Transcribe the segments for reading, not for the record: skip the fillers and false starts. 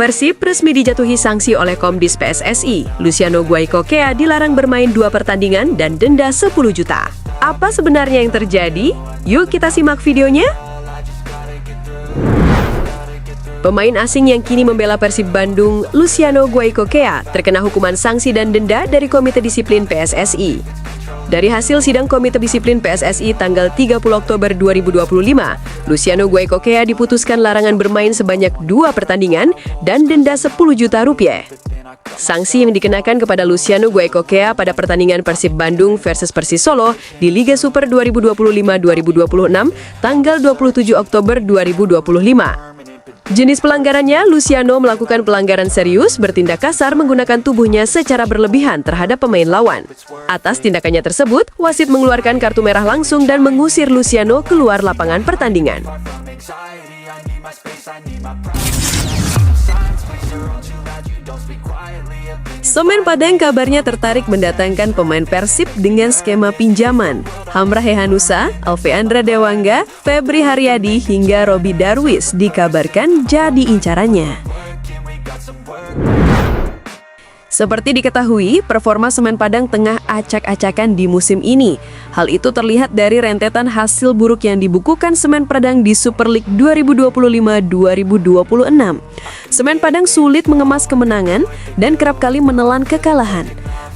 Persib resmi dijatuhi sanksi oleh Komdis PSSI. Luciano Guaicochea dilarang bermain 2 pertandingan dan denda 10 juta. Apa sebenarnya yang terjadi? Yuk kita simak videonya. Pemain asing yang kini membela Persib Bandung, Luciano Guaicochea, terkena hukuman sanksi dan denda dari Komite Disiplin PSSI. Dari hasil sidang Komite Disiplin PSSI tanggal 30 Oktober 2025, Luciano Guaicochea diputuskan larangan bermain sebanyak 2 pertandingan dan denda 10 juta rupiah. Sanksi yang dikenakan kepada Luciano Guaicochea pada pertandingan Persib Bandung versus Persis Solo di Liga Super 2025-2026 tanggal 27 Oktober 2025. Jenis pelanggarannya, Luciano melakukan pelanggaran serius, bertindak kasar menggunakan tubuhnya secara berlebihan terhadap pemain lawan. Atas tindakannya tersebut, wasit mengeluarkan kartu merah langsung dan mengusir Luciano keluar lapangan pertandingan. Semen Padang kabarnya tertarik mendatangkan pemain Persib dengan skema pinjaman. Hamrah Hehanusa, Alveandra Dewangga, Febri Haryadi hingga Robby Darwish dikabarkan jadi incarannya. Seperti diketahui, performa Semen Padang tengah acak-acakan di musim ini. Hal itu terlihat dari rentetan hasil buruk yang dibukukan Semen Padang di Super League 2025-2026. Semen Padang sulit mengemas kemenangan dan kerap kali menelan kekalahan.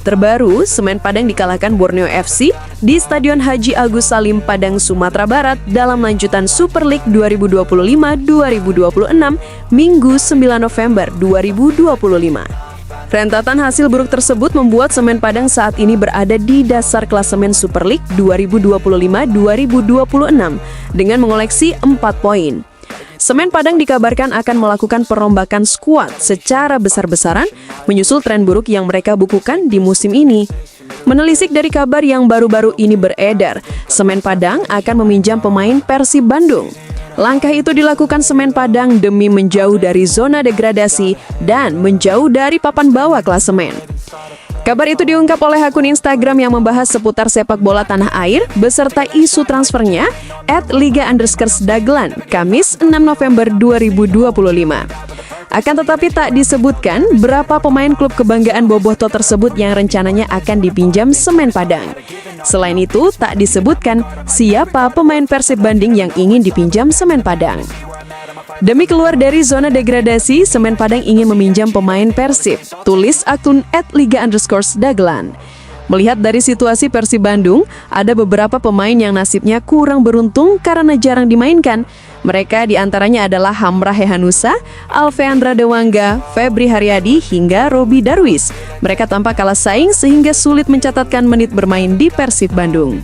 Terbaru, Semen Padang dikalahkan Borneo FC di Stadion Haji Agus Salim Padang, Sumatera Barat dalam lanjutan Super League 2025-2026 Minggu 9 November 2025. Rentetan hasil buruk tersebut membuat Semen Padang saat ini berada di dasar klasemen Super League 2025-2026 dengan mengoleksi 4 poin. Semen Padang dikabarkan akan melakukan perombakan skuad secara besar-besaran menyusul tren buruk yang mereka bukukan di musim ini. Menelisik dari kabar yang baru-baru ini beredar, Semen Padang akan meminjam pemain Persib Bandung. Langkah itu dilakukan Semen Padang demi menjauh dari zona degradasi dan menjauh dari papan bawah klasemen. Kabar itu diungkap oleh akun Instagram yang membahas seputar sepak bola tanah air beserta isu transfernya @liga_daglan, Kamis 6 November 2025. Akan tetapi tak disebutkan berapa pemain klub kebanggaan Bobotoh tersebut yang rencananya akan dipinjam Semen Padang. Selain itu, tak disebutkan siapa pemain Persib Bandung yang ingin dipinjam Semen Padang. Demi keluar dari zona degradasi, Semen Padang ingin meminjam pemain Persib, tulis akun @liga_daglan. Melihat dari situasi Persib Bandung, ada beberapa pemain yang nasibnya kurang beruntung karena jarang dimainkan. Mereka diantaranya adalah Hamrah Hehanusa, Alveandra Dewangga, Febri Haryadi hingga Robby Darwish. Mereka tampak kalah saing sehingga sulit mencatatkan menit bermain di Persib Bandung.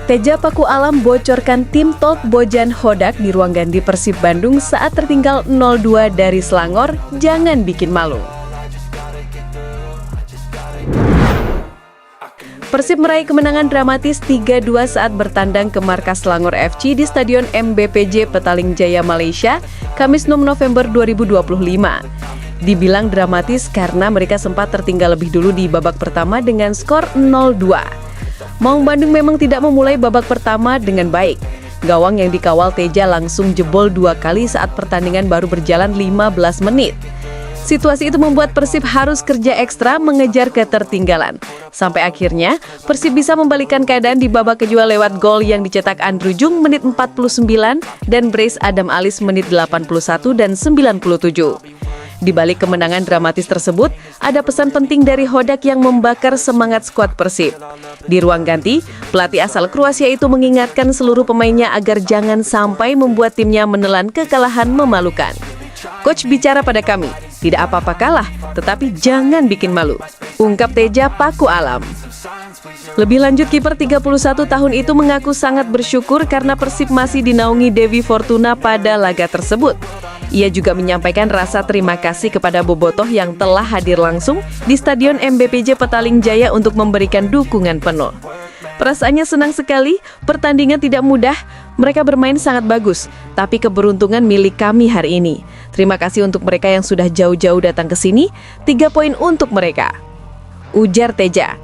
Teja Paku Alam bocorkan tim Talk Bojan Hodak di ruang ganti Persib Bandung saat tertinggal 0-2 dari Selangor, jangan bikin malu. Persib meraih kemenangan dramatis 3-2 saat bertandang ke markas Selangor FC di Stadion MBPJ Petaling Jaya, Malaysia, Kamis 6 November 2025. Dibilang dramatis karena mereka sempat tertinggal lebih dulu di babak pertama dengan skor 0-2. Maung Bandung memang tidak memulai babak pertama dengan baik. Gawang yang dikawal Teja langsung jebol 2 kali saat pertandingan baru berjalan 15 menit. Situasi itu membuat Persib harus kerja ekstra mengejar ketertinggalan. Sampai akhirnya, Persib bisa membalikan keadaan di babak kedua lewat gol yang dicetak Andrew Jung menit 49 dan Brace Adam Alis menit 81 dan 97. Di balik kemenangan dramatis tersebut, ada pesan penting dari Hodak yang membakar semangat skuad Persib. Di ruang ganti, pelatih asal Kroasia itu mengingatkan seluruh pemainnya agar jangan sampai membuat timnya menelan kekalahan memalukan. Coach bicara pada kami, tidak apa-apa kalah, tetapi jangan bikin malu, ungkap Teja Paku Alam. Lebih lanjut, kiper 31 tahun itu mengaku sangat bersyukur karena Persib masih dinaungi Dewi Fortuna pada laga tersebut. Ia juga menyampaikan rasa terima kasih kepada Bobotoh yang telah hadir langsung di Stadion MBPJ Petaling Jaya untuk memberikan dukungan penuh. Perasaannya senang sekali, pertandingan tidak mudah, mereka bermain sangat bagus, tapi keberuntungan milik kami hari ini. Terima kasih untuk mereka yang sudah jauh-jauh datang ke sini, 3 poin untuk mereka, ujar Teja.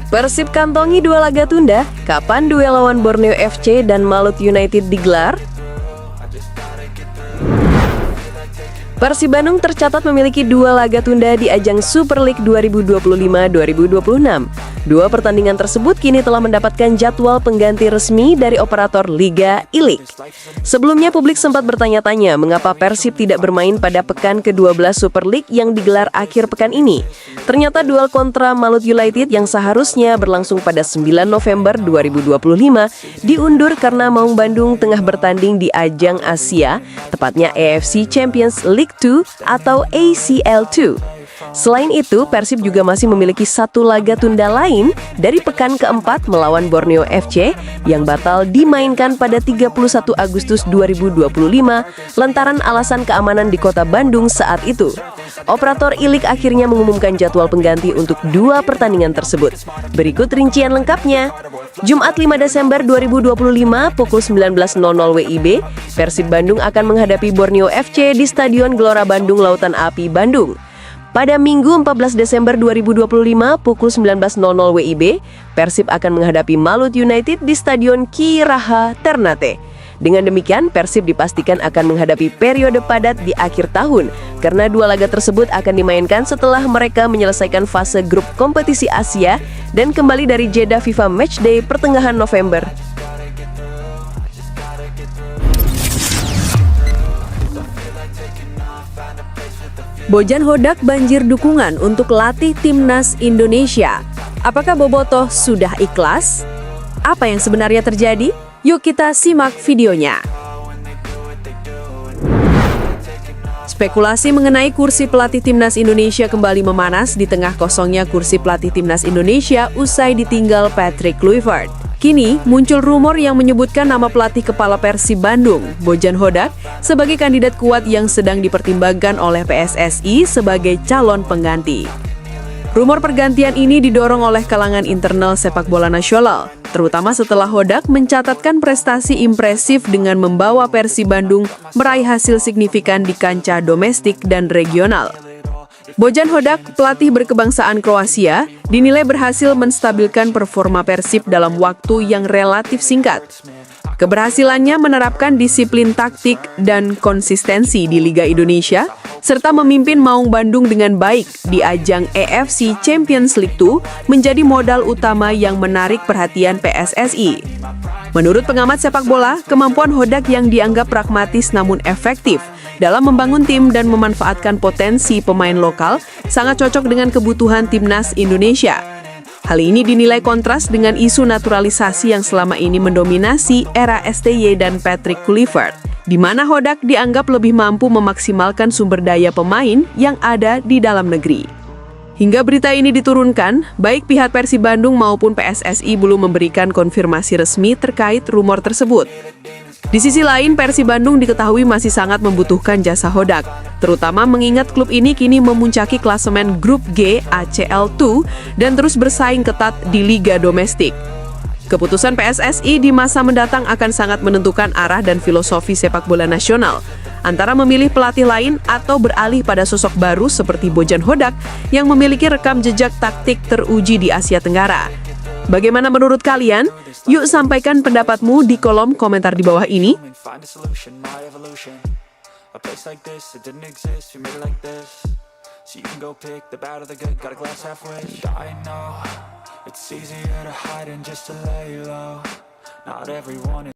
Persib kantongi 2 laga tunda, kapan duel lawan Borneo FC dan Malut United digelar? Persib Bandung tercatat memiliki 2 laga tunda di ajang Super League 2025-2026. 2 pertandingan tersebut kini telah mendapatkan jadwal pengganti resmi dari operator Liga I-League. Sebelumnya publik sempat bertanya-tanya mengapa Persib tidak bermain pada pekan ke-12 Super League yang digelar akhir pekan ini. Ternyata duel kontra Malut United yang seharusnya berlangsung pada 9 November 2025 diundur karena Maung Bandung tengah bertanding di ajang Asia, tepatnya AFC Champions League 2 atau ACL2. Selain itu, Persib juga masih memiliki 1 laga tunda lain dari pekan keempat melawan Borneo FC yang batal dimainkan pada 31 Agustus 2025 lantaran alasan keamanan di kota Bandung saat itu. Operator I-League akhirnya mengumumkan jadwal pengganti untuk 2 pertandingan tersebut. Berikut rincian lengkapnya. Jumat 5 Desember 2025 pukul 19.00 WIB, Persib Bandung akan menghadapi Borneo FC di Stadion Gelora Bandung Lautan Api, Bandung. Pada Minggu 14 Desember 2025 pukul 19.00 WIB, Persib akan menghadapi Malut United di Stadion Ki Raha Ternate. Dengan demikian, Persib dipastikan akan menghadapi periode padat di akhir tahun, karena 2 laga tersebut akan dimainkan setelah mereka menyelesaikan fase grup kompetisi Asia dan kembali dari jeda FIFA Matchday pertengahan November. Bojan Hodak banjir dukungan untuk latih timnas Indonesia. Apakah Bobotoh sudah ikhlas? Apa yang sebenarnya terjadi? Yuk kita simak videonya. Spekulasi mengenai kursi pelatih timnas Indonesia kembali memanas di tengah kosongnya kursi pelatih timnas Indonesia usai ditinggal Patrick Kluivert. Kini muncul rumor yang menyebutkan nama pelatih kepala Persib Bandung, Bojan Hodak, sebagai kandidat kuat yang sedang dipertimbangkan oleh PSSI sebagai calon pengganti. Rumor pergantian ini didorong oleh kalangan internal sepak bola nasional, terutama setelah Hodak mencatatkan prestasi impresif dengan membawa Persib Bandung meraih hasil signifikan di kancah domestik dan regional. Bojan Hodak, pelatih berkebangsaan Kroasia, dinilai berhasil menstabilkan performa Persib dalam waktu yang relatif singkat. Keberhasilannya menerapkan disiplin taktik dan konsistensi di Liga Indonesia, serta memimpin Maung Bandung dengan baik di ajang AFC Champions League 2 menjadi modal utama yang menarik perhatian PSSI. Menurut pengamat sepak bola, kemampuan Hodak yang dianggap pragmatis namun efektif dalam membangun tim dan memanfaatkan potensi pemain lokal sangat cocok dengan kebutuhan timnas Indonesia. Hal ini dinilai kontras dengan isu naturalisasi yang selama ini mendominasi era STY dan Patrick Kluivert, di mana Hodak dianggap lebih mampu memaksimalkan sumber daya pemain yang ada di dalam negeri. Hingga berita ini diturunkan, baik pihak Persib Bandung maupun PSSI belum memberikan konfirmasi resmi terkait rumor tersebut. Di sisi lain, Persib Bandung diketahui masih sangat membutuhkan jasa Hodak, terutama mengingat klub ini kini memuncaki klasemen Grup G ACL2 dan terus bersaing ketat di Liga Domestik. Keputusan PSSI di masa mendatang akan sangat menentukan arah dan filosofi sepak bola nasional, antara memilih pelatih lain atau beralih pada sosok baru seperti Bojan Hodak yang memiliki rekam jejak taktik teruji di Asia Tenggara. Bagaimana menurut kalian? Yuk sampaikan pendapatmu di kolom komentar di bawah ini.